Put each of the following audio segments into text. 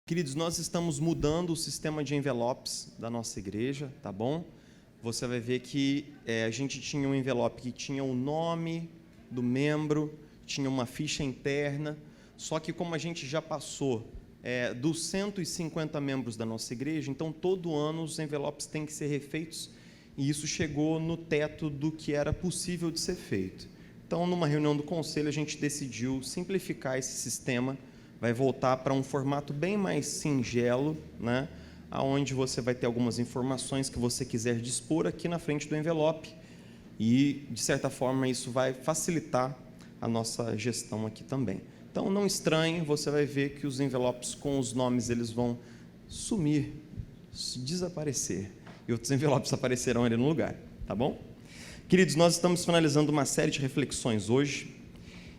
Queridos, nós estamos mudando o sistema de envelopes da nossa igreja, tá bom? Você vai ver que a gente tinha um envelope que tinha o nome do membro, tinha uma ficha interna, só que como a gente já passou dos 150 membros da nossa igreja, então todo ano os envelopes têm que ser refeitos e isso chegou no teto do que era possível de ser feito. Então, numa reunião do conselho, a gente decidiu simplificar esse sistema, vai voltar para um formato bem mais singelo, né, onde você vai ter algumas informações que você quiser dispor aqui na frente do envelope e, de certa forma, isso vai facilitar a nossa gestão aqui também. Então, não estranhe, você vai ver que os envelopes com os nomes eles vão sumir, desaparecer, e outros envelopes aparecerão ali no lugar, tá bom? Queridos, nós estamos finalizando uma série de reflexões hoje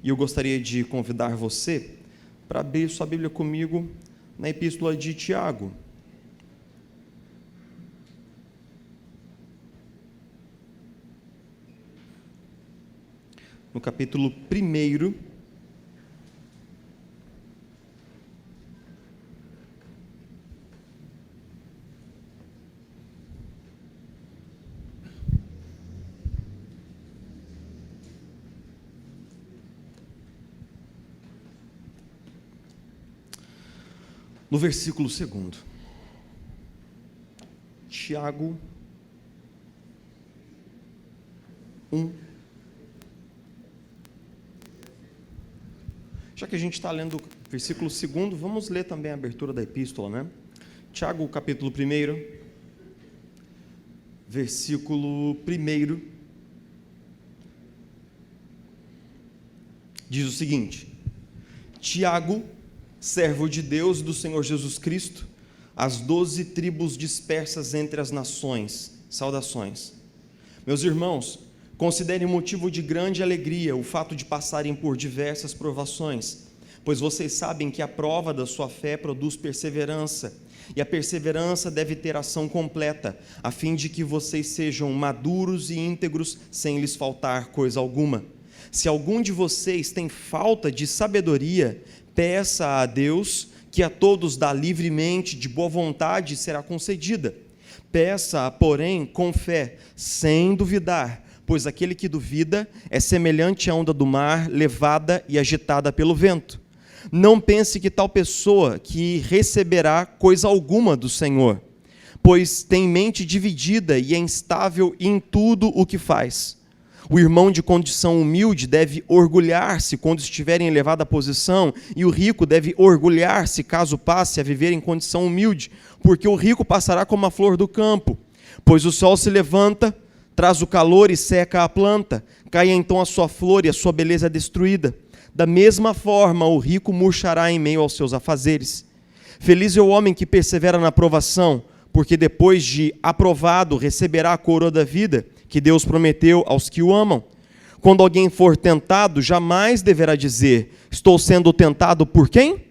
e eu gostaria de convidar você para abrir sua Bíblia comigo na Epístola de Tiago. No capítulo 1. No versículo 2. Tiago 1. Já que a gente está lendo o versículo 2, vamos ler também a abertura da epístola, né? Tiago, capítulo 1, versículo 1, diz o seguinte: Tiago, servo de Deus e do Senhor Jesus Cristo, as 12 tribos dispersas entre as nações, saudações. Meus irmãos, considerem motivo de grande alegria o fato de passarem por diversas provações, pois vocês sabem que a prova da sua fé produz perseverança, e a perseverança deve ter ação completa, a fim de que vocês sejam maduros e íntegros, sem lhes faltar coisa alguma. Se algum de vocês tem falta de sabedoria, peça a Deus, que a todos dá livremente, de boa vontade, será concedida. Peça, porém, com fé, sem duvidar, pois aquele que duvida é semelhante à onda do mar, levada e agitada pelo vento. Não pense que tal pessoa que receberá coisa alguma do Senhor, pois tem mente dividida e é instável em tudo o que faz. O irmão de condição humilde deve orgulhar-se quando estiver em elevada posição, e o rico deve orgulhar-se caso passe a viver em condição humilde, porque o rico passará como a flor do campo. Pois o sol se levanta, traz o calor e seca a planta, cai então a sua flor e a sua beleza é destruída. Da mesma forma, o rico murchará em meio aos seus afazeres. Feliz é o homem que persevera na provação, porque depois de aprovado receberá a coroa da vida, que Deus prometeu aos que o amam. Quando alguém for tentado, jamais deverá dizer: estou sendo tentado por quem?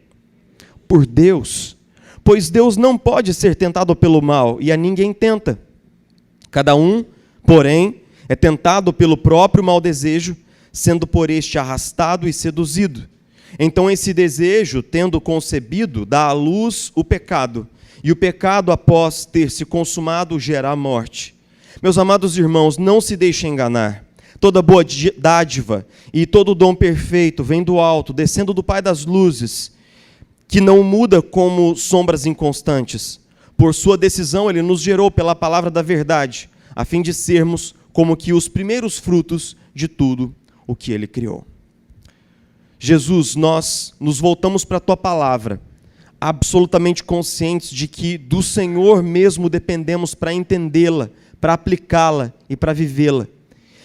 Por Deus. Pois Deus não pode ser tentado pelo mal, e a ninguém tenta. Cada um, porém, é tentado pelo próprio mau desejo, sendo por este arrastado e seduzido. Então esse desejo, tendo concebido, dá à luz o pecado, e o pecado, após ter se consumado, gera a morte. Meus amados irmãos, não se deixem enganar. Toda boa dádiva e todo dom perfeito vem do alto, descendo do Pai das luzes, que não muda como sombras inconstantes. Por sua decisão, Ele nos gerou pela palavra da verdade, a fim de sermos como que os primeiros frutos de tudo o que Ele criou. Jesus, nós nos voltamos para a Tua palavra, absolutamente conscientes de que do Senhor mesmo dependemos para entendê-la, para aplicá-la e para vivê-la.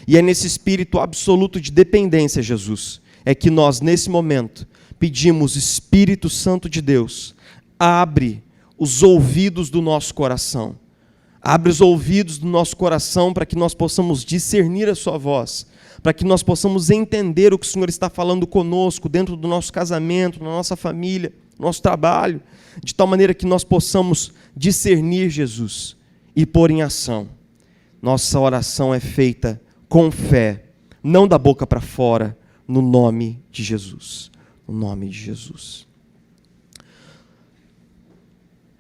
E é nesse espírito absoluto de dependência, Jesus, é que nós, nesse momento, pedimos: Espírito Santo de Deus, abre os ouvidos do nosso coração. Abre os ouvidos do nosso coração para que nós possamos discernir a sua voz, para que nós possamos entender o que o Senhor está falando conosco dentro do nosso casamento, na nossa família, no nosso trabalho, de tal maneira que nós possamos discernir, Jesus, e pôr em ação. Nossa oração é feita com fé, não da boca para fora, no nome de Jesus. No nome de Jesus.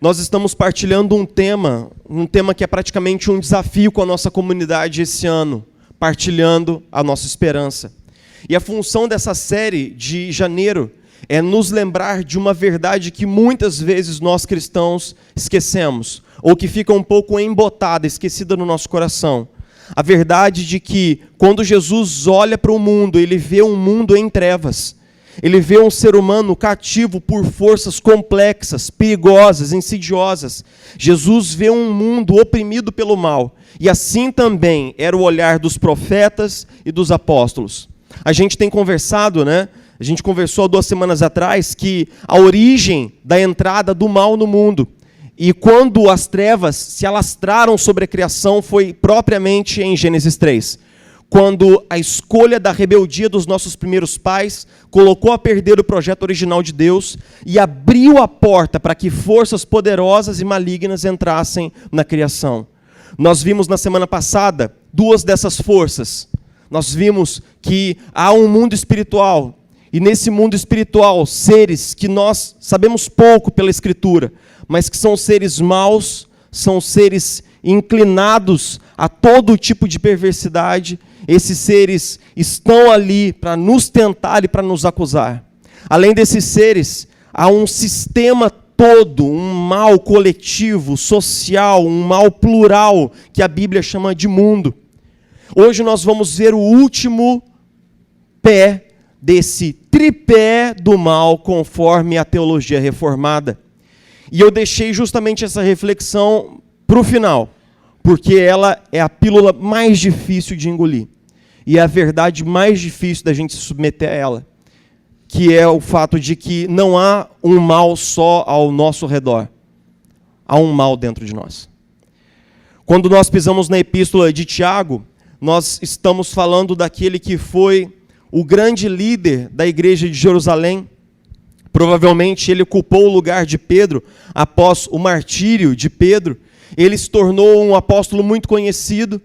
Nós estamos partilhando um tema que é praticamente um desafio com a nossa comunidade esse ano, partilhando a nossa esperança. E a função dessa série de janeiro é nos lembrar de uma verdade que muitas vezes nós cristãos esquecemos, ou que fica um pouco embotada, esquecida no nosso coração. A verdade de que, quando Jesus olha para o mundo, ele vê um mundo em trevas. Ele vê um ser humano cativo por forças complexas, perigosas, insidiosas. Jesus vê um mundo oprimido pelo mal. E assim também era o olhar dos profetas e dos apóstolos. A gente tem conversado, né? A gente conversou 2 semanas atrás que a origem da entrada do mal no mundo e quando as trevas se alastraram sobre a criação foi propriamente em Gênesis 3. Quando a escolha da rebeldia dos nossos primeiros pais colocou a perder o projeto original de Deus e abriu a porta para que forças poderosas e malignas entrassem na criação. Nós vimos na semana passada 2 dessas forças. Nós vimos que há um mundo espiritual, e nesse mundo espiritual, seres que nós sabemos pouco pela Escritura, mas que são seres maus, são seres inclinados a todo tipo de perversidade. Esses seres estão ali para nos tentar e para nos acusar. Além desses seres, há um sistema todo, um mal coletivo, social, um mal plural, que a Bíblia chama de mundo. Hoje nós vamos ver o último pé desse tripé do mal, conforme a teologia reformada. E eu deixei justamente essa reflexão para o final, porque ela é a pílula mais difícil de engolir. E é a verdade mais difícil da gente se submeter a ela, que é o fato de que não há um mal só ao nosso redor. Há um mal dentro de nós. Quando nós pisamos na epístola de Tiago, nós estamos falando daquele que foi o grande líder da igreja de Jerusalém. Provavelmente ele ocupou o lugar de Pedro após o martírio de Pedro. Ele se tornou um apóstolo muito conhecido.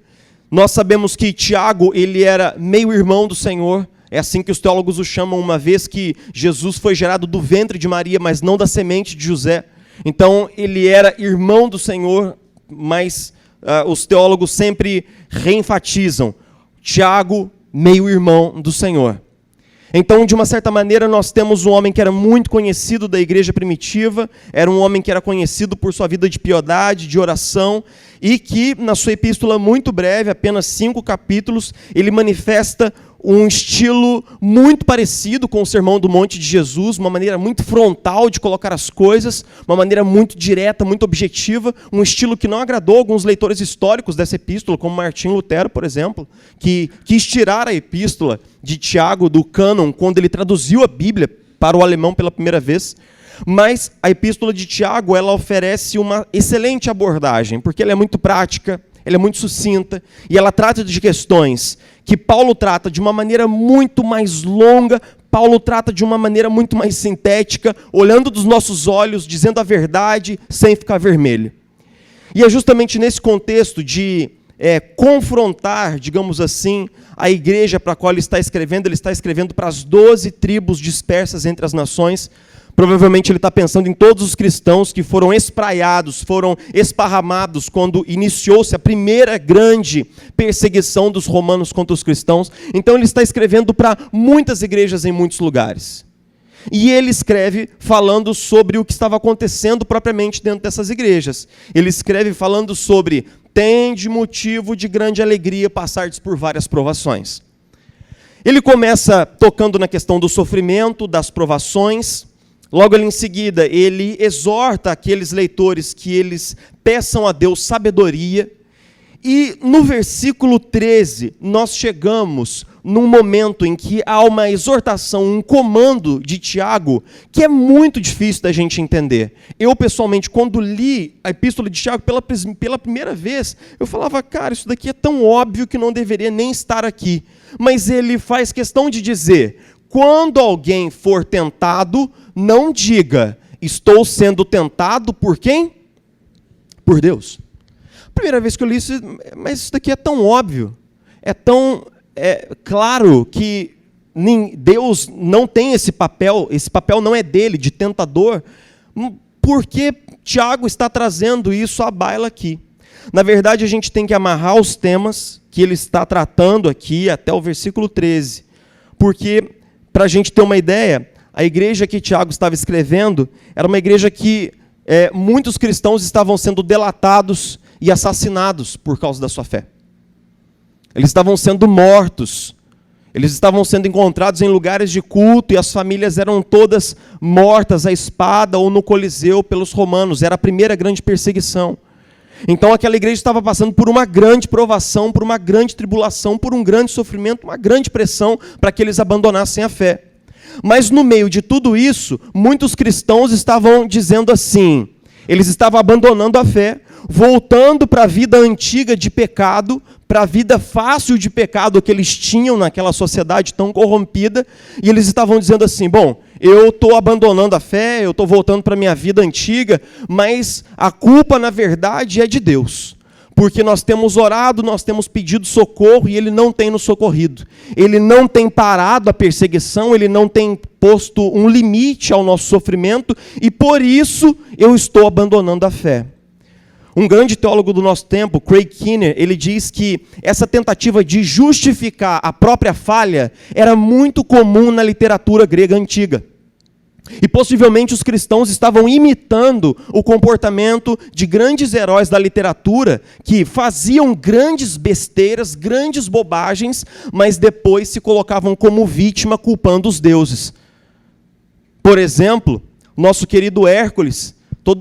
Nós sabemos que Tiago, ele era meio-irmão do Senhor. É assim que os teólogos o chamam, uma vez que Jesus foi gerado do ventre de Maria, mas não da semente de José. Então, ele era irmão do Senhor, mas os teólogos sempre reenfatizam. Tiago, meio-irmão do Senhor. Então, de uma certa maneira, nós temos um homem que era muito conhecido da igreja primitiva, era um homem que era conhecido por sua vida de piedade, de oração, e que, na sua epístola muito breve, apenas 5 capítulos, ele manifesta um estilo muito parecido com o Sermão do Monte de Jesus, uma maneira muito frontal de colocar as coisas, uma maneira muito direta, muito objetiva, um estilo que não agradou alguns leitores históricos dessa epístola, como Martinho Lutero, por exemplo, que quis tirar a epístola de Tiago do cânon, quando ele traduziu a Bíblia para o alemão pela primeira vez. Mas a epístola de Tiago, ela oferece uma excelente abordagem, porque ela é muito prática, ela é muito sucinta, e ela trata de questões que Paulo trata de uma maneira muito mais longa, Paulo trata de uma maneira muito mais sintética, olhando dos nossos olhos, dizendo a verdade, sem ficar vermelho. E é justamente nesse contexto de confrontar, digamos assim, a igreja para a qual ele está escrevendo para as 12 tribos dispersas entre as nações. Provavelmente ele está pensando em todos os cristãos que foram espraiados, foram esparramados quando iniciou-se a primeira grande perseguição dos romanos contra os cristãos. Então ele está escrevendo para muitas igrejas em muitos lugares. E ele escreve falando sobre o que estava acontecendo propriamente dentro dessas igrejas. Ele escreve falando sobre: tende motivo de grande alegria passardes por várias provações. Ele começa tocando na questão do sofrimento, das provações. Logo ali em seguida, ele exorta aqueles leitores que eles peçam a Deus sabedoria. E no versículo 13, nós chegamos num momento em que há uma exortação, um comando de Tiago, que é muito difícil da gente entender. Eu, pessoalmente, quando li a epístola de Tiago pela primeira vez, eu falava, cara, isso daqui é tão óbvio que não deveria nem estar aqui. Mas ele faz questão de dizer: quando alguém for tentado, não diga, estou sendo tentado por quem? Por Deus. Primeira vez que eu li isso, mas isso daqui é tão óbvio, é tão claro que Deus não tem esse papel não é dele, de tentador. por que Tiago está trazendo isso à baila aqui? Na verdade, a gente tem que amarrar os temas que ele está tratando aqui até o versículo 13. Porque, para a gente ter uma ideia, a igreja que Tiago estava escrevendo era uma igreja que muitos cristãos estavam sendo delatados e assassinados por causa da sua fé. Eles estavam sendo mortos. Eles estavam sendo encontrados em lugares de culto e as famílias eram todas mortas à espada ou no Coliseu pelos romanos. Era a primeira grande perseguição. Então aquela igreja estava passando por uma grande provação, por uma grande tribulação, por um grande sofrimento, uma grande pressão para que eles abandonassem a fé. Mas no meio de tudo isso, muitos cristãos estavam dizendo assim, eles estavam abandonando a fé, voltando para a vida antiga de pecado, para a vida fácil de pecado que eles tinham naquela sociedade tão corrompida, e eles estavam dizendo assim, bom, eu estou abandonando a fé, eu estou voltando para a minha vida antiga, mas a culpa, na verdade, é de Deus. Porque nós temos orado, nós temos pedido socorro e Ele não tem nos socorrido. Ele não tem parado a perseguição, Ele não tem posto um limite ao nosso sofrimento, e por isso eu estou abandonando a fé. Um grande teólogo do nosso tempo, Craig Keener, ele diz que essa tentativa de justificar a própria falha era muito comum na literatura grega antiga. E possivelmente os cristãos estavam imitando o comportamento de grandes heróis da literatura que faziam grandes besteiras, grandes bobagens, mas depois se colocavam como vítima culpando os deuses. Por exemplo, nosso querido Hércules,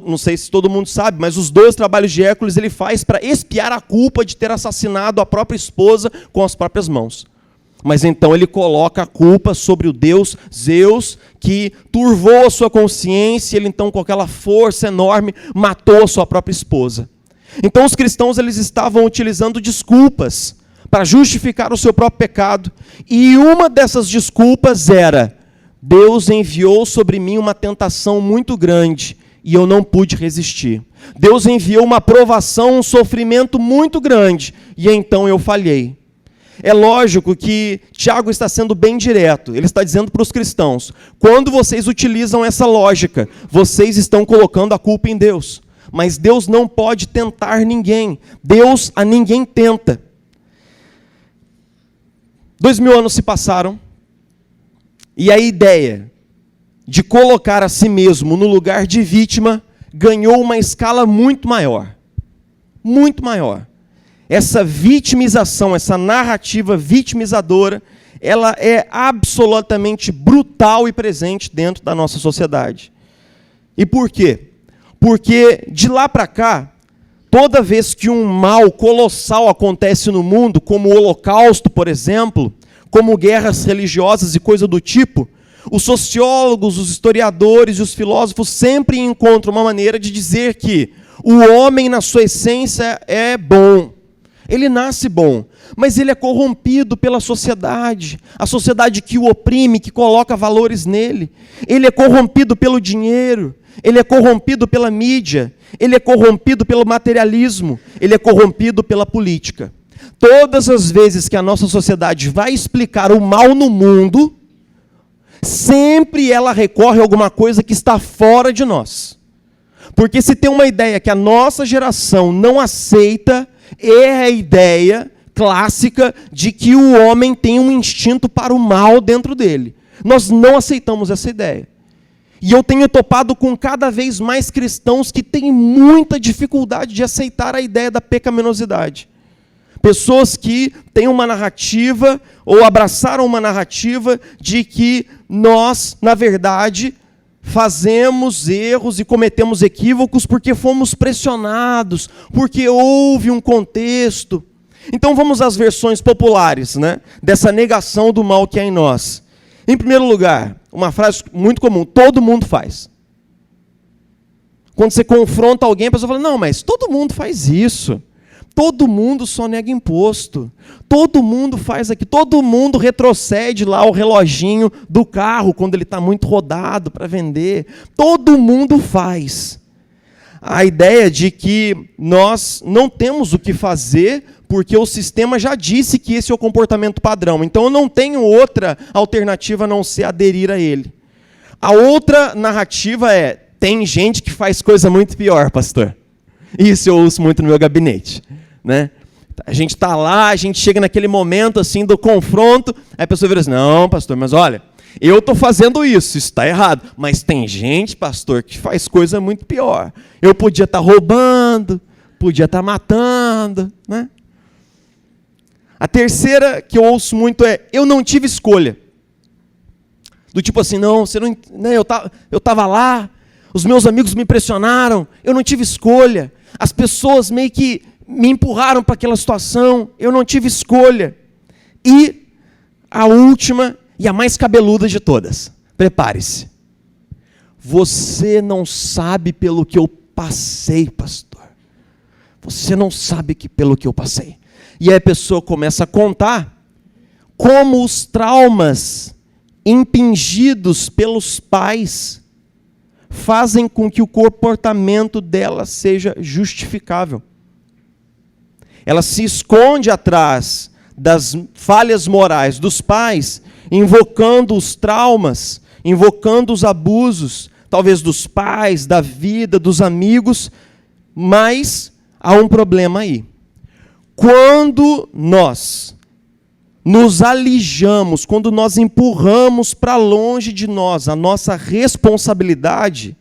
não sei se todo mundo sabe, mas os 2 trabalhos de Hércules ele faz para expiar a culpa de ter assassinado a própria esposa com as próprias mãos. Mas então ele coloca a culpa sobre o deus Zeus, que turvou a sua consciência, e ele então com aquela força enorme matou a sua própria esposa. Então os cristãos eles estavam utilizando desculpas para justificar o seu próprio pecado, e uma dessas desculpas era, Deus enviou sobre mim uma tentação muito grande, e eu não pude resistir. Deus enviou uma provação, um sofrimento muito grande, e então eu falhei. É lógico que Tiago está sendo bem direto. Ele está dizendo para os cristãos, quando vocês utilizam essa lógica, vocês estão colocando a culpa em Deus. Mas Deus não pode tentar ninguém. Deus a ninguém tenta. 2000 anos se passaram, e a ideia de colocar a si mesmo no lugar de vítima ganhou uma escala muito maior. Muito maior. Essa vitimização, essa narrativa vitimizadora, ela é absolutamente brutal e presente dentro da nossa sociedade. E por quê? Porque de lá para cá, toda vez que um mal colossal acontece no mundo, como o Holocausto, por exemplo, como guerras religiosas e coisa do tipo, os sociólogos, os historiadores e os filósofos sempre encontram uma maneira de dizer que o homem, na sua essência, é bom. Ele nasce bom, mas ele é corrompido pela sociedade, a sociedade que o oprime, que coloca valores nele. Ele é corrompido pelo dinheiro, ele é corrompido pela mídia, ele é corrompido pelo materialismo, ele é corrompido pela política. Todas as vezes que a nossa sociedade vai explicar o mal no mundo, sempre ela recorre a alguma coisa que está fora de nós. Porque se tem uma ideia que a nossa geração não aceita, é a ideia clássica de que o homem tem um instinto para o mal dentro dele. Nós não aceitamos essa ideia. E eu tenho topado com cada vez mais cristãos que têm muita dificuldade de aceitar a ideia da pecaminosidade. Pessoas que têm uma narrativa, ou abraçaram uma narrativa, de que nós, na verdade, fazemos erros e cometemos equívocos porque fomos pressionados, porque houve um contexto. Então vamos às versões populares, né, dessa negação do mal que há em nós. Em primeiro lugar, uma frase muito comum, todo mundo faz. Quando você confronta alguém, a pessoa fala, não, mas todo mundo faz isso. Todo mundo só nega imposto. Todo mundo faz aqui. Todo mundo retrocede lá o reloginho do carro quando ele está muito rodado para vender. Todo mundo faz. A ideia de que nós não temos o que fazer porque o sistema já disse que esse é o comportamento padrão. Então eu não tenho outra alternativa a não ser aderir a ele. A outra narrativa é, tem gente que faz coisa muito pior, pastor. Isso eu ouço muito no meu gabinete, né? A gente está lá, a gente chega naquele momento assim do confronto, aí a pessoa vira assim, não, pastor, mas olha, eu estou fazendo isso está errado. Mas tem gente, pastor, que faz coisa muito pior. Eu podia estar roubando, podia estar matando, né? A terceira que eu ouço muito é, eu não tive escolha. Do tipo assim, não, você não, né, eu estava lá, os meus amigos me pressionaram, eu não tive escolha. As pessoas meio que me empurraram para aquela situação, eu não tive escolha. E a última e a mais cabeluda de todas, prepare-se. Você não sabe pelo que eu passei, pastor. Você não sabe pelo que eu passei. E aí a pessoa começa a contar como os traumas impingidos pelos pais fazem com que o comportamento dela seja justificável. Ela se esconde atrás das falhas morais dos pais, invocando os traumas, invocando os abusos, talvez dos pais, da vida, dos amigos, mas há um problema aí. Quando nós nos alijamos, quando nós empurramos para longe de nós a nossa responsabilidade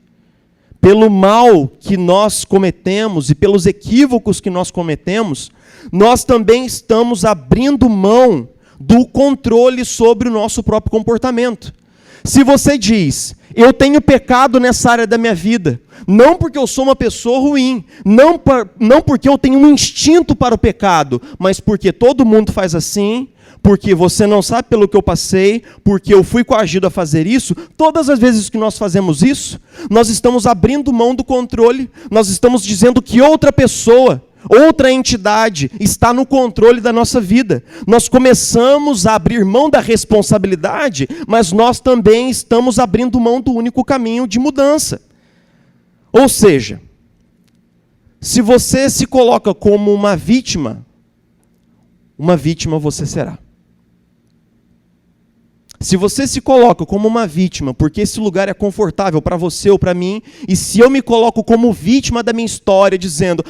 pelo mal que nós cometemos e pelos equívocos que nós cometemos, nós também estamos abrindo mão do controle sobre o nosso próprio comportamento. Se você diz, eu tenho pecado nessa área da minha vida, não porque eu sou uma pessoa ruim, não porque eu tenho um instinto para o pecado, mas porque todo mundo faz assim, porque você não sabe pelo que eu passei, porque eu fui coagido a fazer isso, todas as vezes que nós fazemos isso, nós estamos abrindo mão do controle, nós estamos dizendo que outra pessoa, outra entidade está no controle da nossa vida. Nós começamos a abrir mão da responsabilidade, mas nós também estamos abrindo mão do único caminho de mudança. Ou seja, se você se coloca como uma vítima você será. Se você se coloca como uma vítima, porque esse lugar é confortável para você ou para mim, e se eu me coloco como vítima da minha história, dizendo,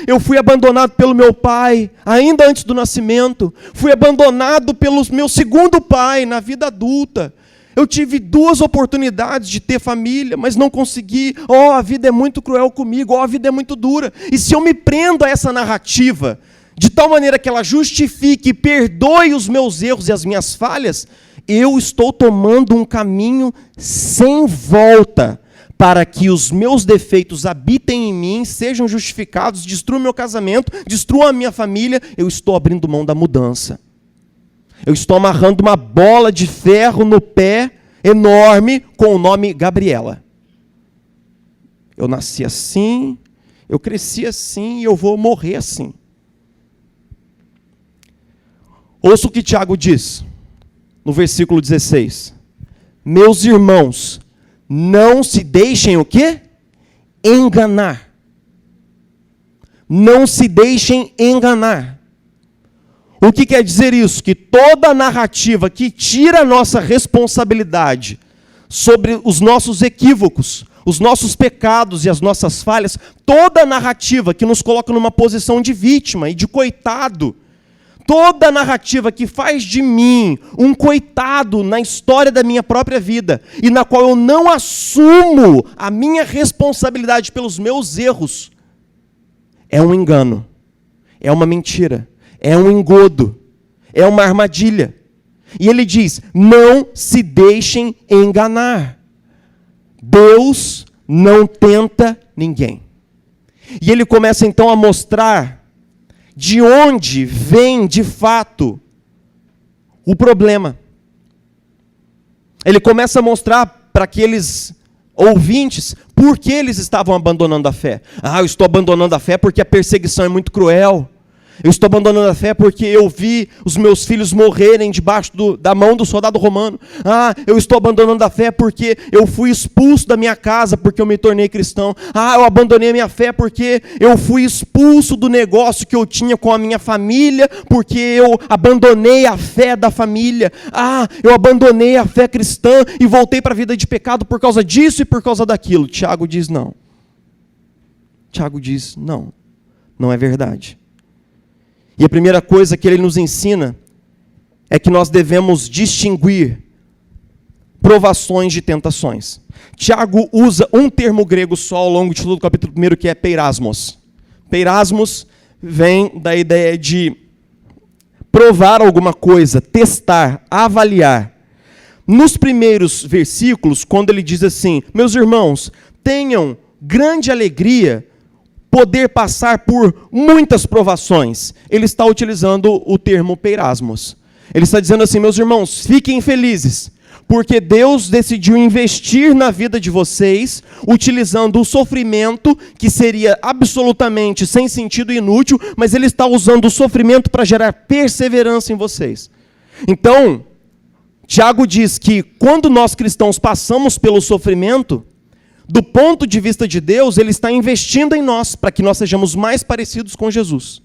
eu fui abandonado pelo meu pai, ainda antes do nascimento, fui abandonado pelo meu segundo pai na vida adulta, eu tive 2 oportunidades de ter família, mas não consegui, a vida é muito cruel comigo, a vida é muito dura, e se eu me prendo a essa narrativa, de tal maneira que ela justifique e perdoe os meus erros e as minhas falhas, eu estou tomando um caminho sem volta para que os meus defeitos habitem em mim, sejam justificados, destruam meu casamento, destruam a minha família. Eu estou abrindo mão da mudança. Eu estou amarrando uma bola de ferro no pé enorme com o nome Gabriela. Eu nasci assim, eu cresci assim e eu vou morrer assim. Ouça o que Tiago diz, no versículo 16. Meus irmãos, não se deixem o quê? Enganar. Não se deixem enganar. O que quer dizer isso? Que toda narrativa que tira a nossa responsabilidade sobre os nossos equívocos, os nossos pecados e as nossas falhas, toda narrativa que nos coloca numa posição de vítima e de coitado, toda narrativa que faz de mim um coitado na história da minha própria vida e na qual eu não assumo a minha responsabilidade pelos meus erros, é um engano, é uma mentira, é um engodo, é uma armadilha. E ele diz, não se deixem enganar. Deus não tenta ninguém. E ele começa então a mostrar de onde vem, de fato, o problema. Ele começa a mostrar para aqueles ouvintes por que eles estavam abandonando a fé. Eu estou abandonando a fé porque a perseguição é muito cruel. Eu estou abandonando a fé porque eu vi os meus filhos morrerem debaixo da mão do soldado romano. Eu estou abandonando a fé porque eu fui expulso da minha casa porque eu me tornei cristão. Eu abandonei a minha fé porque eu fui expulso do negócio que eu tinha com a minha família, porque eu abandonei a fé da família. Eu abandonei a fé cristã e voltei para a vida de pecado por causa disso e por causa daquilo. Tiago diz não. Tiago diz não, não é verdade. E a primeira coisa que ele nos ensina é que nós devemos distinguir provações de tentações. Tiago usa um termo grego só ao longo de todo o capítulo 1, que é peirasmos. Peirasmos vem da ideia de provar alguma coisa, testar, avaliar. Nos primeiros versículos, quando ele diz assim, meus irmãos, tenham grande alegria poder passar por muitas provações. Ele está utilizando o termo peirasmos. Ele está dizendo assim, meus irmãos, fiquem felizes, porque Deus decidiu investir na vida de vocês, utilizando o sofrimento, que seria absolutamente sem sentido e inútil, mas Ele está usando o sofrimento para gerar perseverança em vocês. Então, Tiago diz que quando nós cristãos passamos pelo sofrimento, do ponto de vista de Deus, Ele está investindo em nós, para que nós sejamos mais parecidos com Jesus.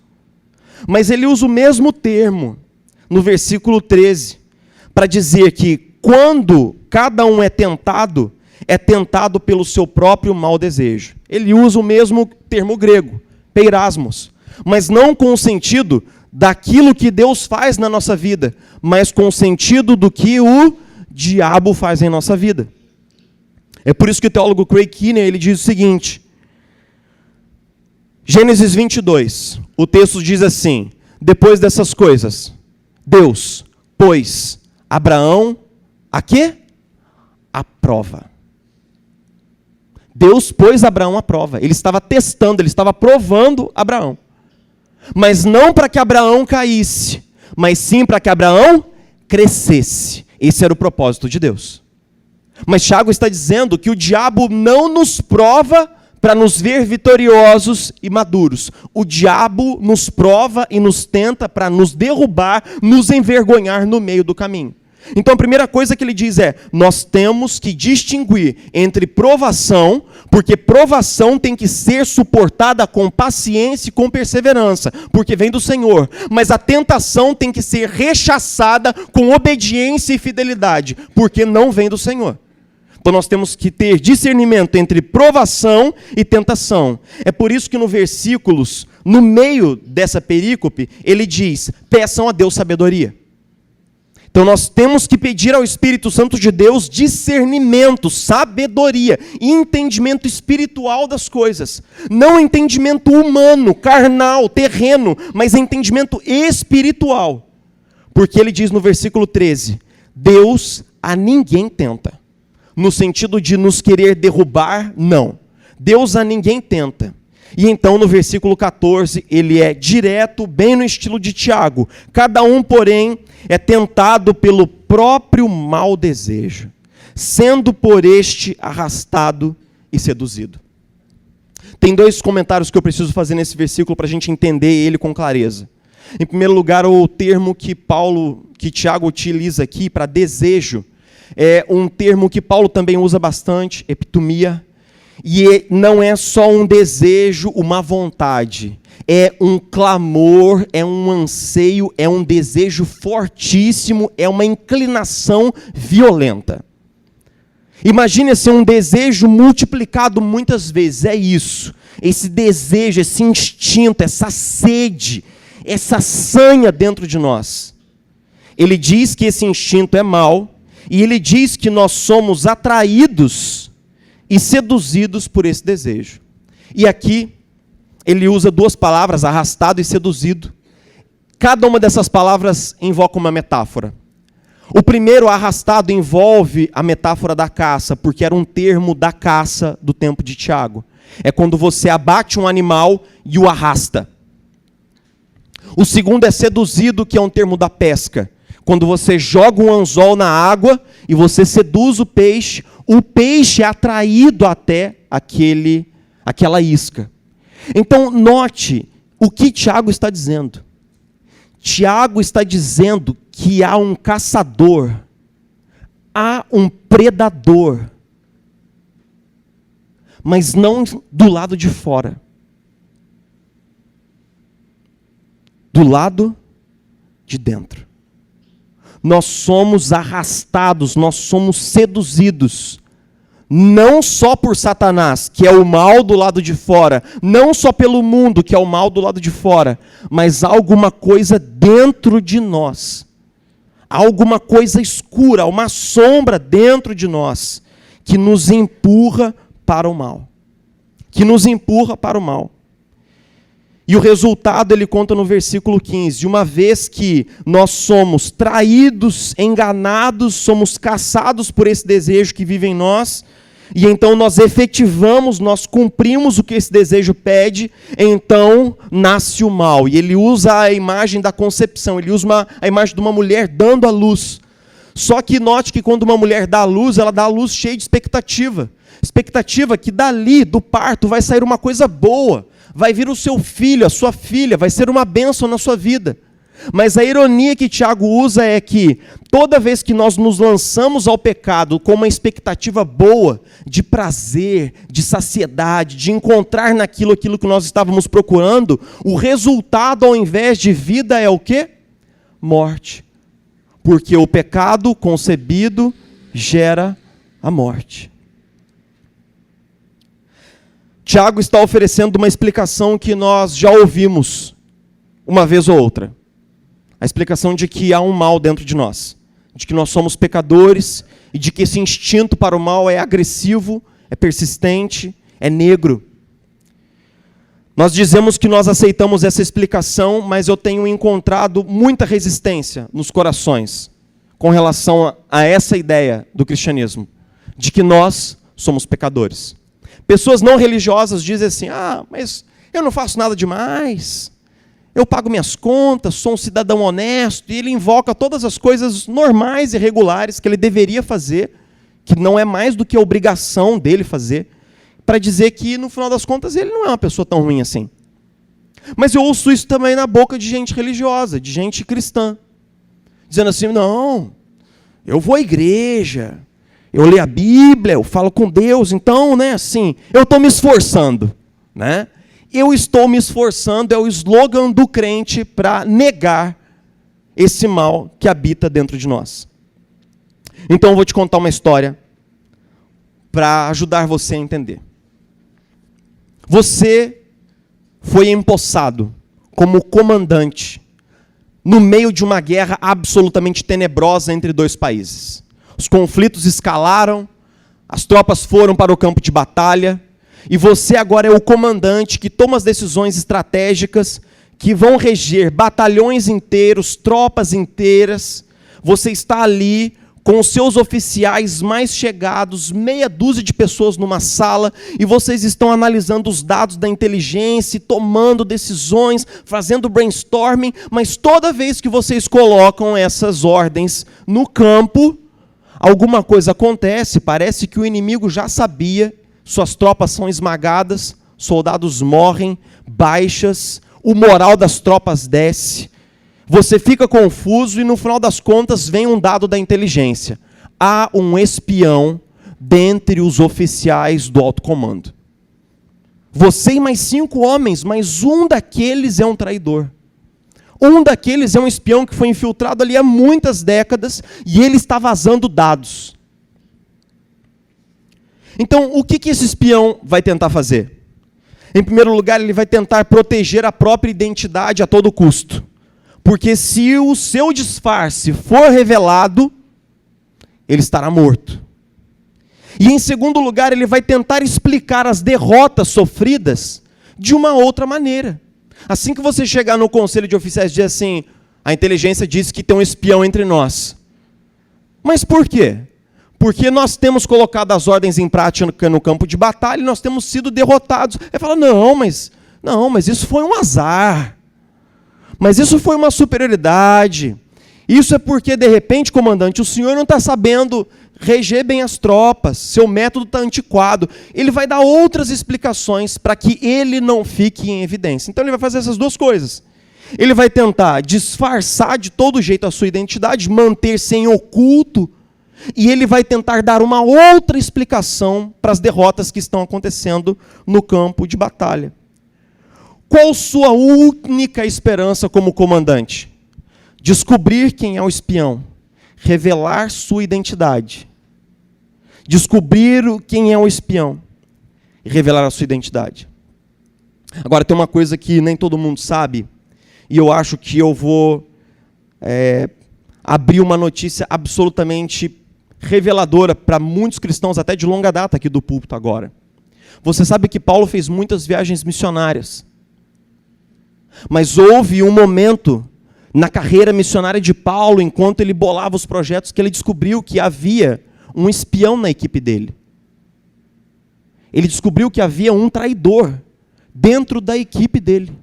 Mas ele usa o mesmo termo, no versículo 13, para dizer que quando cada um é tentado pelo seu próprio mau desejo. Ele usa o mesmo termo grego, peirasmos, mas não com o sentido daquilo que Deus faz na nossa vida, mas com o sentido do que o diabo faz em nossa vida. É por isso que o teólogo Craig Keener, ele diz o seguinte, Gênesis 22, o texto diz assim, depois dessas coisas, Deus pôs Abraão a quê? A prova. Deus pôs Abraão à prova, ele estava testando, ele estava provando Abraão. Mas não para que Abraão caísse, mas sim para que Abraão crescesse. Esse era o propósito de Deus. Mas Tiago está dizendo que o diabo não nos prova para nos ver vitoriosos e maduros. O diabo nos prova e nos tenta para nos derrubar, nos envergonhar no meio do caminho. Então a primeira coisa que ele diz é, nós temos que distinguir entre provação, porque provação tem que ser suportada com paciência e com perseverança, porque vem do Senhor. Mas a tentação tem que ser rechaçada com obediência e fidelidade, porque não vem do Senhor. Então nós temos que ter discernimento entre provação e tentação. É por isso que no versículos, no meio dessa perícope, ele diz, peçam a Deus sabedoria. Então nós temos que pedir ao Espírito Santo de Deus discernimento, sabedoria, entendimento espiritual das coisas. Não entendimento humano, carnal, terreno, mas entendimento espiritual. Porque ele diz no versículo 13, Deus a ninguém tenta. No sentido de nos querer derrubar, não. Deus a ninguém tenta. E então no versículo 14, ele é direto, bem no estilo de Tiago. Cada um, porém, é tentado pelo próprio mau desejo, sendo por este arrastado e seduzido. Tem dois comentários que eu preciso fazer nesse versículo para a gente entender ele com clareza. Em primeiro lugar, o termo que Tiago utiliza aqui para desejo, é um termo que Paulo também usa bastante, epitomia, e não é só um desejo, uma vontade, é um clamor, é um anseio, é um desejo fortíssimo, é uma inclinação violenta. Imagine assim, um desejo multiplicado muitas vezes, é isso, esse desejo, esse instinto, essa sede, essa sanha dentro de nós. Ele diz que esse instinto é mau, e ele diz que nós somos atraídos e seduzidos por esse desejo. E aqui, ele usa duas palavras, arrastado e seduzido. Cada uma dessas palavras invoca uma metáfora. O primeiro, arrastado, envolve a metáfora da caça, porque era um termo da caça do tempo de Tiago. É quando você abate um animal e o arrasta. O segundo é seduzido, que é um termo da pesca. Quando você joga um anzol na água e você seduz o peixe é atraído até aquela isca. Então, note O que Tiago está dizendo? Tiago está dizendo que há um caçador, há um predador, mas não do lado de fora. Do lado de dentro. Nós somos arrastados, nós somos seduzidos, não só por Satanás, que é o mal do lado de fora, não só pelo mundo, que é o mal do lado de fora, mas há alguma coisa dentro de nós. Há alguma coisa escura, uma sombra dentro de nós, que nos empurra para o mal. Que nos empurra para o mal. E o resultado ele conta no versículo 15. Uma vez que nós somos traídos, enganados, somos caçados por esse desejo que vive em nós, e então nós efetivamos, nós cumprimos o que esse desejo pede, então nasce o mal. E ele usa a imagem da concepção, ele usa a imagem de uma mulher dando à luz. Só que note que quando uma mulher dá à luz, ela dá à luz cheia de expectativa. Expectativa que dali, do parto, vai sair uma coisa boa. Vai vir o seu filho, a sua filha, vai ser uma bênção na sua vida. Mas a ironia que Tiago usa é que toda vez que nós nos lançamos ao pecado com uma expectativa boa, de prazer, de saciedade, de encontrar naquilo aquilo que nós estávamos procurando, o resultado ao invés de vida é o quê? Morte. Porque o pecado concebido gera a morte. Tiago está oferecendo uma explicação que nós já ouvimos uma vez ou outra. A explicação de que há um mal dentro de nós, de que nós somos pecadores e de que esse instinto para o mal é agressivo, é persistente, é negro. Nós dizemos que nós aceitamos essa explicação, mas eu tenho encontrado muita resistência nos corações com relação a essa ideia do cristianismo, de que nós somos pecadores. Pessoas não religiosas dizem assim, mas eu não faço nada demais, eu pago minhas contas, sou um cidadão honesto, e ele invoca todas as coisas normais e regulares que ele deveria fazer, que não é mais do que a obrigação dele fazer, para dizer que, no final das contas, ele não é uma pessoa tão ruim assim. Mas eu ouço isso também na boca de gente religiosa, de gente cristã, dizendo assim, não, eu vou à igreja, eu leio a Bíblia, eu falo com Deus, então, assim, eu estou me esforçando, né? Eu estou me esforçando é o slogan do crente para negar esse mal que habita dentro de nós. Então eu vou te contar uma história para ajudar você a entender. Você foi empossado como comandante no meio de uma guerra absolutamente tenebrosa entre dois países. Os conflitos escalaram, as tropas foram para o campo de batalha, e você agora é o comandante que toma as decisões estratégicas que vão reger batalhões inteiros, tropas inteiras. Você está ali com os seus oficiais mais chegados, meia dúzia de pessoas numa sala, e vocês estão analisando os dados da inteligência, tomando decisões, fazendo brainstorming, mas toda vez que vocês colocam essas ordens no campo, alguma coisa acontece, parece que o inimigo já sabia, suas tropas são esmagadas, soldados morrem, baixas, o moral das tropas desce, você fica confuso e no final das contas vem um dado da inteligência. Há um espião dentre os oficiais do alto comando. Você e mais 5 homens, mas um daqueles é um traidor. Um daqueles é um espião que foi infiltrado ali há muitas décadas e ele está vazando dados. Então, o que esse espião vai tentar fazer? Em primeiro lugar, ele vai tentar proteger a própria identidade a todo custo. Porque se o seu disfarce for revelado, ele estará morto. E em segundo lugar, ele vai tentar explicar as derrotas sofridas de uma outra maneira. Assim que você chegar no conselho de oficiais e dizer assim, a inteligência diz que tem um espião entre nós. Mas por quê? Porque nós temos colocado as ordens em prática no campo de batalha e nós temos sido derrotados. Ele fala, não, mas isso foi um azar. Mas isso foi uma superioridade. Isso é porque, de repente, comandante, o senhor não está sabendo reger bem as tropas, seu método está antiquado. Ele vai dar outras explicações para que ele não fique em evidência. Então ele vai fazer essas duas coisas. Ele vai tentar disfarçar de todo jeito a sua identidade, manter-se em oculto, e ele vai tentar dar uma outra explicação para as derrotas que estão acontecendo no campo de batalha. Qual sua única esperança como comandante? Descobrir quem é o espião, revelar sua identidade. Descobrir quem é o espião e revelar a sua identidade. Agora, tem uma coisa que nem todo mundo sabe, e eu acho que eu vou abrir uma notícia absolutamente reveladora para muitos cristãos, até de longa data aqui do púlpito agora. Você sabe que Paulo fez muitas viagens missionárias. Mas houve um momento na carreira missionária de Paulo, enquanto ele bolava os projetos, que ele descobriu que havia um espião na equipe dele. Ele descobriu que havia um traidor dentro da equipe dele.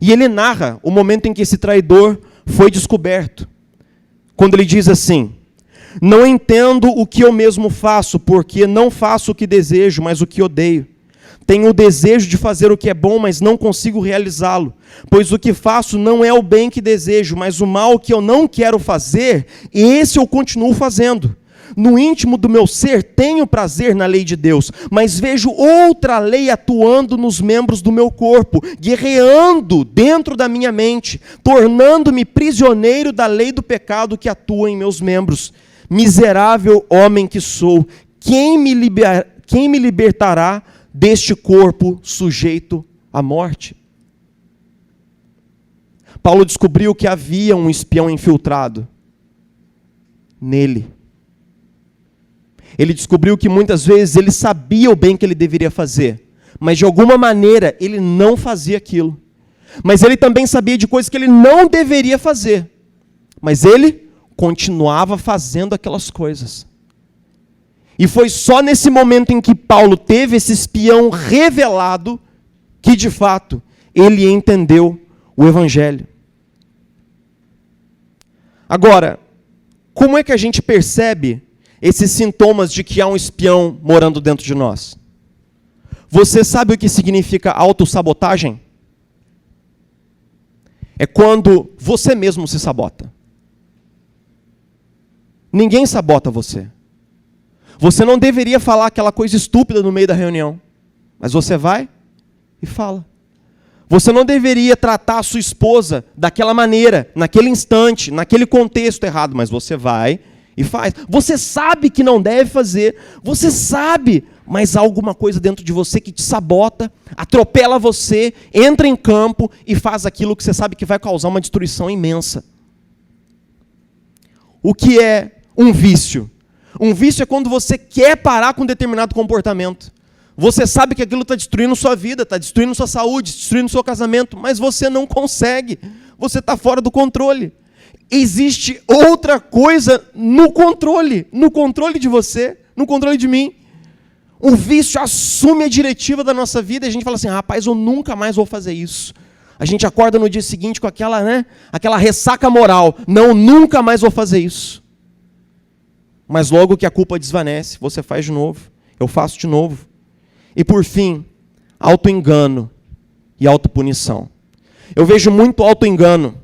E ele narra o momento em que esse traidor foi descoberto. Quando ele diz assim: não entendo o que eu mesmo faço, porque não faço o que desejo, mas o que odeio. Tenho o desejo de fazer o que é bom, mas não consigo realizá-lo. Pois o que faço não é o bem que desejo, mas o mal que eu não quero fazer, esse eu continuo fazendo. No íntimo do meu ser tenho prazer na lei de Deus, mas vejo outra lei atuando nos membros do meu corpo, guerreando dentro da minha mente, tornando-me prisioneiro da lei do pecado que atua em meus membros. Miserável homem que sou, quem me libertará deste corpo sujeito à morte? Paulo descobriu que havia um espião infiltrado nele. Ele descobriu que muitas vezes ele sabia o bem que ele deveria fazer, mas de alguma maneira ele não fazia aquilo. Mas ele também sabia de coisas que ele não deveria fazer, mas ele continuava fazendo aquelas coisas. E foi só nesse momento em que Paulo teve esse espião revelado que, de fato, ele entendeu o Evangelho. Agora, como é que a gente percebe esses sintomas de que há um espião morando dentro de nós? Você sabe o que significa autossabotagem? É quando você mesmo se sabota. Ninguém sabota você. Você não deveria falar aquela coisa estúpida no meio da reunião, mas você vai e fala. Você não deveria tratar a sua esposa daquela maneira, naquele instante, naquele contexto errado, mas você vai e faz. Você sabe que não deve fazer, você sabe, mas há alguma coisa dentro de você que te sabota, atropela você, entra em campo e faz aquilo que você sabe que vai causar uma destruição imensa. O que é um vício? Um vício é quando você quer parar com um determinado comportamento. Você sabe que aquilo está destruindo sua vida, está destruindo sua saúde, destruindo seu casamento, mas você não consegue. Você está fora do controle. Existe outra coisa no controle de você, no controle de mim. O vício assume a diretiva da nossa vida e a gente fala assim: rapaz, eu nunca mais vou fazer isso. A gente acorda no dia seguinte com aquela ressaca moral. Não, nunca mais vou fazer isso. Mas logo que a culpa desvanece, você faz de novo, eu faço de novo. E por fim, autoengano e autopunição. Eu vejo muito autoengano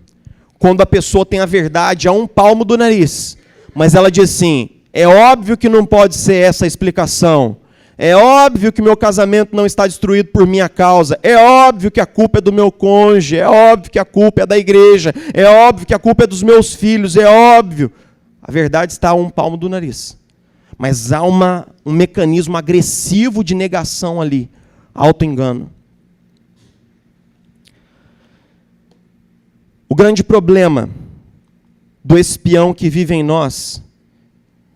quando a pessoa tem a verdade a um palmo do nariz, mas ela diz assim: é óbvio que não pode ser essa a explicação, é óbvio que meu casamento não está destruído por minha causa, é óbvio que a culpa é do meu cônjuge, é óbvio que a culpa é da igreja, é óbvio que a culpa é dos meus filhos, é óbvio. A verdade está a um palmo do nariz. Mas há um mecanismo agressivo de negação ali, autoengano. O grande problema do espião que vive em nós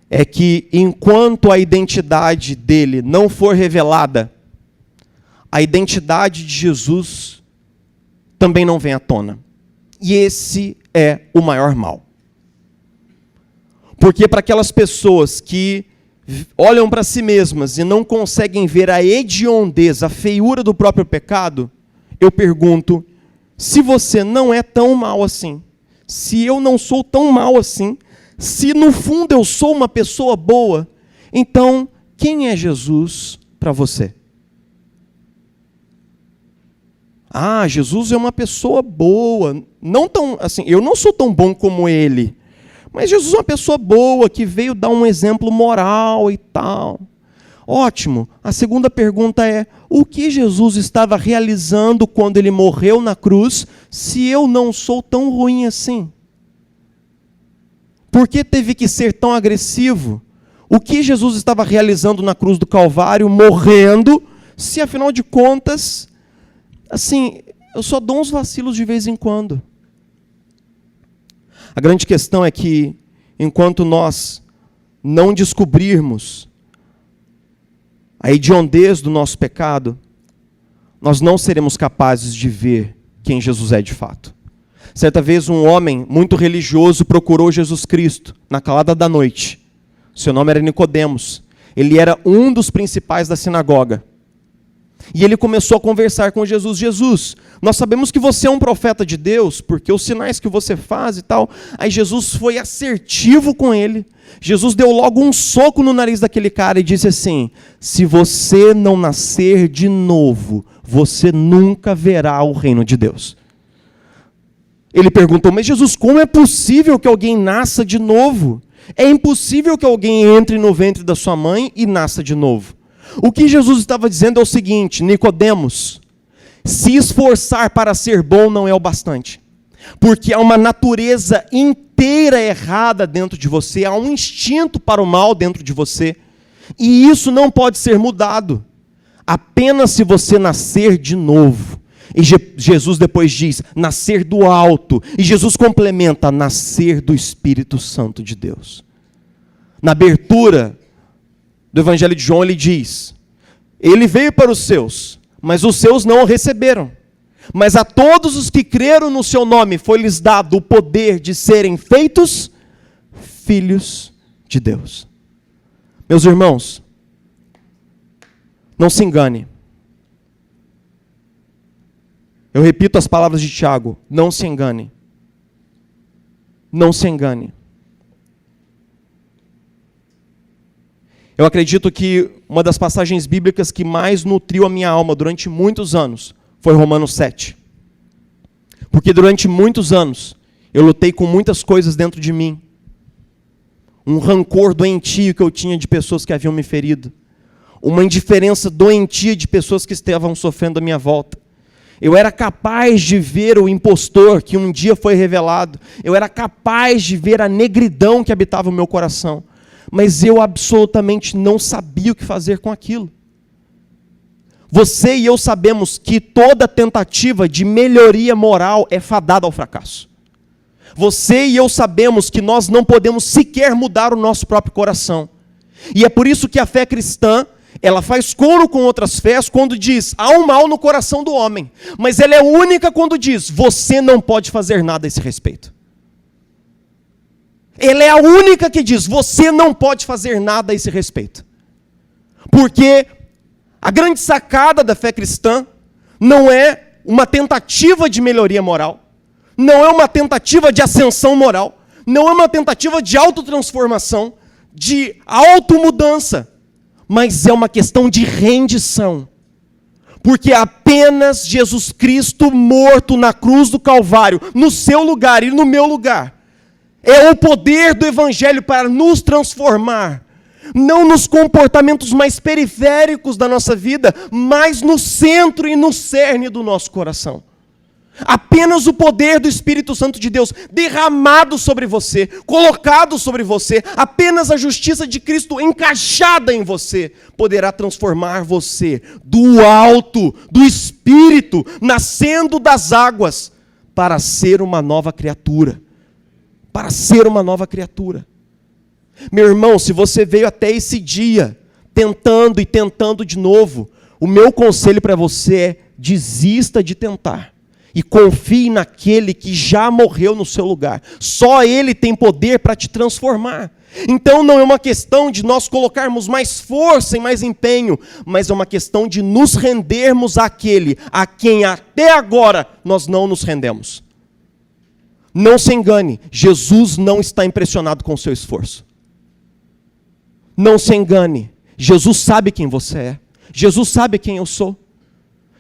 é que, enquanto a identidade dele não for revelada, a identidade de Jesus também não vem à tona. E esse é o maior mal. Porque para aquelas pessoas que olham para si mesmas e não conseguem ver a hediondez, a feiura do próprio pecado, eu pergunto: se você não é tão mal assim, se eu não sou tão mal assim, se no fundo eu sou uma pessoa boa, então quem é Jesus para você? Ah, Jesus é uma pessoa boa, não tão assim, eu não sou tão bom como ele, mas Jesus é uma pessoa boa que veio dar um exemplo moral e tal. Ótimo. A segunda pergunta é: o que Jesus estava realizando quando ele morreu na cruz, se eu não sou tão ruim assim? Por que teve que ser tão agressivo? O que Jesus estava realizando na cruz do Calvário, morrendo, se afinal de contas, assim, eu só dou uns vacilos de vez em quando. A grande questão é que, enquanto nós não descobrirmos a hediondez do nosso pecado, nós não seremos capazes de ver quem Jesus é de fato. Certa vez um homem muito religioso procurou Jesus Cristo na calada da noite. Seu nome era Nicodemos. Ele era um dos principais da sinagoga. E ele começou a conversar com Jesus. Jesus, nós sabemos que você é um profeta de Deus, porque os sinais que você faz e tal. Aí Jesus foi assertivo com ele. Jesus deu logo um soco no nariz daquele cara e disse assim: se você não nascer de novo, você nunca verá o reino de Deus. Ele perguntou: mas Jesus, como é possível que alguém nasça de novo? É impossível que alguém entre no ventre da sua mãe e nasça de novo. O que Jesus estava dizendo é o seguinte: Nicodemos, se esforçar para ser bom não é o bastante, porque há uma natureza inteira errada dentro de você, há um instinto para o mal dentro de você, e isso não pode ser mudado, apenas se você nascer de novo. E Jesus depois diz, nascer do alto, e Jesus complementa, nascer do Espírito Santo de Deus. Na abertura do Evangelho de João ele diz, ele veio para os seus, mas os seus não o receberam. Mas a todos os que creram no seu nome foi-lhes dado o poder de serem feitos filhos de Deus. Meus irmãos, não se engane. Eu repito as palavras de Tiago, não se engane. Não se engane. Eu acredito que uma das passagens bíblicas que mais nutriu a minha alma durante muitos anos foi Romanos 7. Porque durante muitos anos eu lutei com muitas coisas dentro de mim. Um rancor doentio que eu tinha de pessoas que haviam me ferido. Uma indiferença doentia de pessoas que estavam sofrendo à minha volta. Eu era capaz de ver o impostor que um dia foi revelado. Eu era capaz de ver a negridão que habitava o meu coração. Mas eu absolutamente não sabia o que fazer com aquilo. Você e eu sabemos que toda tentativa de melhoria moral é fadada ao fracasso. Você e eu sabemos que nós não podemos sequer mudar o nosso próprio coração. E é por isso que a fé cristã, ela faz coro com outras fés quando diz, há um mal no coração do homem. Mas ela é única quando diz, você não pode fazer nada a esse respeito. Ela é a única que diz, você não pode fazer nada a esse respeito. Porque a grande sacada da fé cristã não é uma tentativa de melhoria moral, não é uma tentativa de ascensão moral, não é uma tentativa de autotransformação, de automudança, mas é uma questão de rendição. Porque apenas Jesus Cristo morto na cruz do Calvário, no seu lugar e no meu lugar, é o poder do Evangelho para nos transformar, não nos comportamentos mais periféricos da nossa vida, mas no centro e no cerne do nosso coração. Apenas o poder do Espírito Santo de Deus derramado sobre você, colocado sobre você, apenas a justiça de Cristo encaixada em você, poderá transformar você do alto, do Espírito, nascendo das águas, para ser uma nova criatura. Para ser uma nova criatura. Meu irmão, se você veio até esse dia, tentando e tentando de novo, o meu conselho para você é, desista de tentar. E confie naquele que já morreu no seu lugar. Só ele tem poder para te transformar. Então não é uma questão de nós colocarmos mais força e mais empenho, mas é uma questão de nos rendermos àquele a quem até agora nós não nos rendemos. Não se engane, Jesus não está impressionado com o seu esforço. Não se engane, Jesus sabe quem você é. Jesus sabe quem eu sou.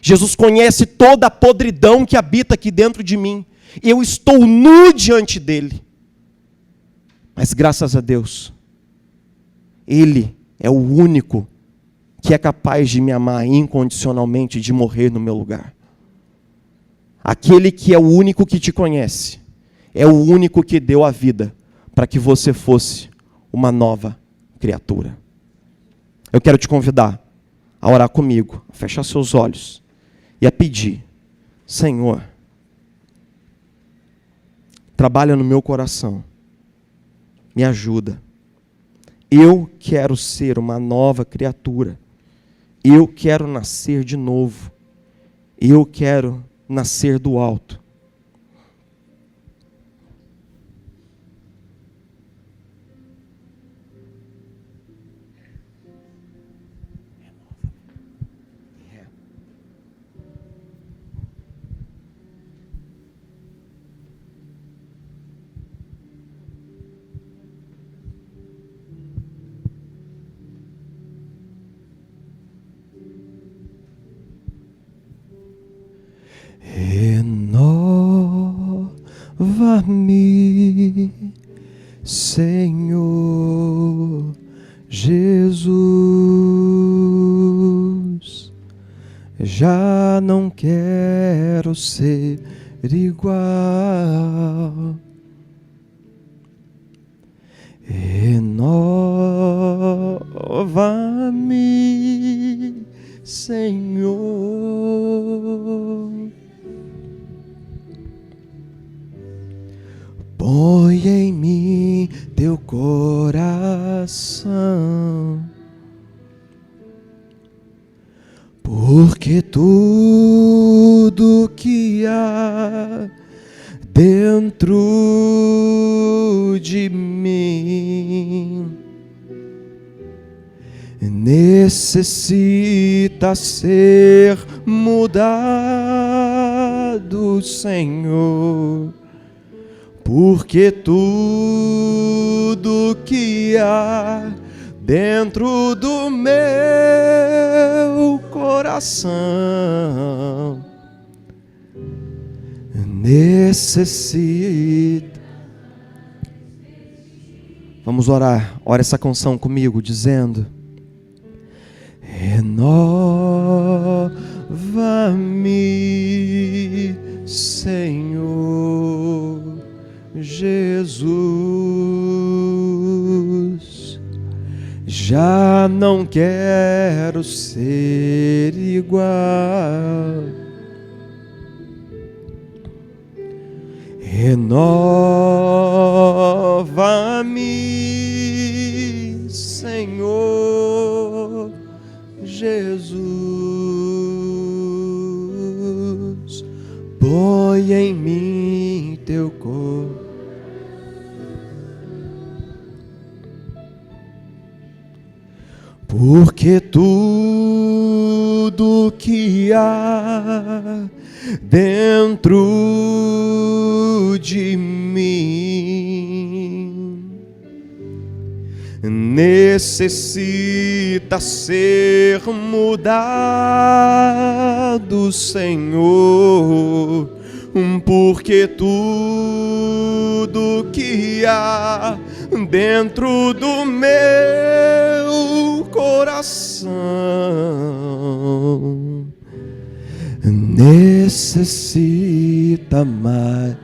Jesus conhece toda a podridão que habita aqui dentro de mim. Eu estou nu diante dele. Mas graças a Deus, ele é o único que é capaz de me amar incondicionalmente e de morrer no meu lugar. Aquele que é o único que te conhece, é o único que deu a vida para que você fosse uma nova criatura. Eu quero te convidar a orar comigo, a fechar seus olhos e a pedir: Senhor, trabalha no meu coração, me ajuda. Eu quero ser uma nova criatura. Eu quero nascer de novo. Eu quero nascer do alto. Renova-me, Senhor Jesus. Já não quero ser igual. Renova-me, Senhor. Põe em mim teu coração, porque tudo que há dentro de mim necessita ser mudado, Senhor. Porque tudo que há dentro do meu coração necessita. Vamos orar. Ora essa canção comigo, dizendo: renova-me, Senhor Jesus. Já não quero ser igual. Renova-me, Senhor Jesus. Põe em mim teu corpo. Porque tudo que há dentro de mim necessita ser mudado, Senhor. Porque tudo que há dentro do meu coração necessita mais,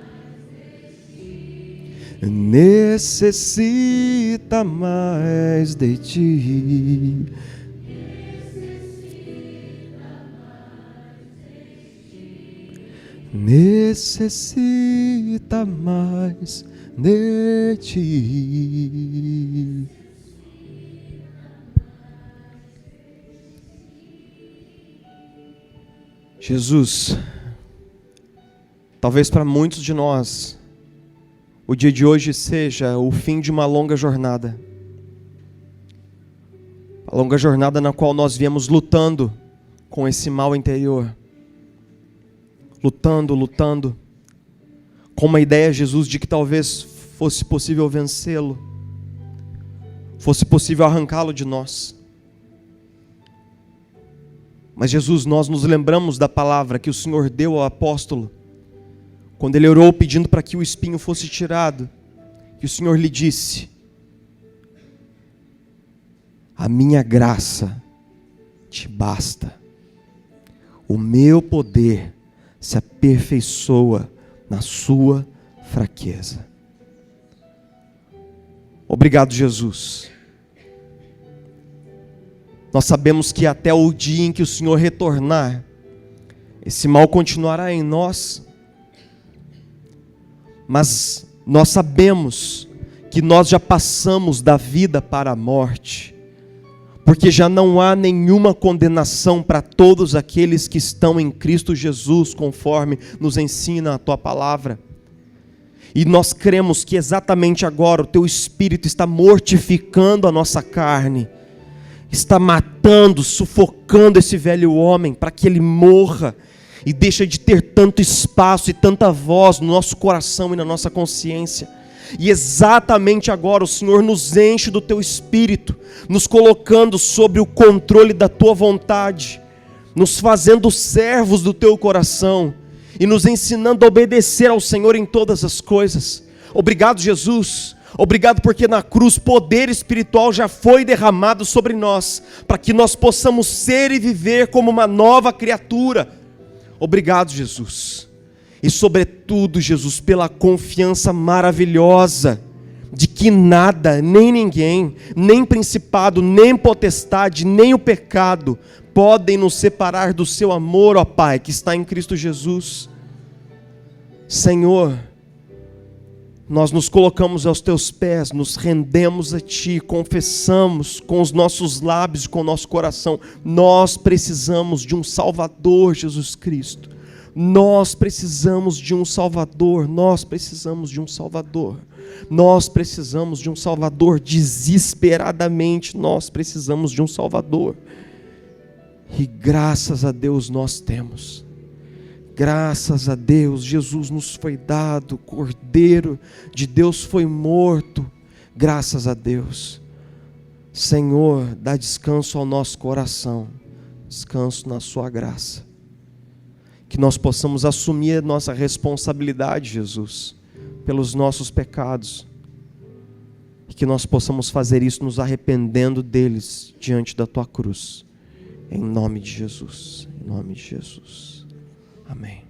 necessita mais de ti. Necessita mais de ti. Jesus, talvez para muitos de nós o dia de hoje seja o fim de uma longa jornada. A longa jornada na qual nós viemos lutando com esse mal interior. Lutando, com uma ideia, Jesus, de que talvez fosse possível vencê-lo, fosse possível arrancá-lo de nós. Mas Jesus, nós nos lembramos da palavra que o Senhor deu ao apóstolo, quando ele orou pedindo para que o espinho fosse tirado, e o Senhor lhe disse: a minha graça te basta, o meu poder se aperfeiçoa na sua fraqueza. Obrigado, Jesus. Nós sabemos que até o dia em que o Senhor retornar, esse mal continuará em nós, mas nós sabemos que nós já passamos da vida para a morte, porque já não há nenhuma condenação para todos aqueles que estão em Cristo Jesus, conforme nos ensina a Tua palavra. E nós cremos que exatamente agora o Teu Espírito está mortificando a nossa carne, está matando, sufocando esse velho homem para que ele morra e deixe de ter tanto espaço e tanta voz no nosso coração e na nossa consciência. E exatamente agora o Senhor nos enche do Teu Espírito, nos colocando sob o controle da Tua vontade, nos fazendo servos do Teu coração e nos ensinando a obedecer ao Senhor em todas as coisas. Obrigado, Jesus. Obrigado porque na cruz poder espiritual já foi derramado sobre nós, para que nós possamos ser e viver como uma nova criatura. Obrigado, Jesus. E sobretudo, Jesus, pela confiança maravilhosa de que nada, nem ninguém, nem principado, nem potestade, nem o pecado podem nos separar do Seu amor, ó Pai, que está em Cristo Jesus. Senhor, nós nos colocamos aos Teus pés, nos rendemos a Ti, confessamos com os nossos lábios e com o nosso coração: nós precisamos de um Salvador, Jesus Cristo. Nós precisamos de um Salvador, nós precisamos de um Salvador. Nós precisamos de um Salvador, desesperadamente nós precisamos de um Salvador. E graças a Deus nós temos. Graças a Deus, Jesus nos foi dado, o Cordeiro de Deus foi morto. Graças a Deus. Senhor, dá descanso ao nosso coração, descanso na Sua graça. Que nós possamos assumir a nossa responsabilidade, Jesus, pelos nossos pecados. E que nós possamos fazer isso nos arrependendo deles diante da Tua cruz. Em nome de Jesus. Em nome de Jesus. Amém.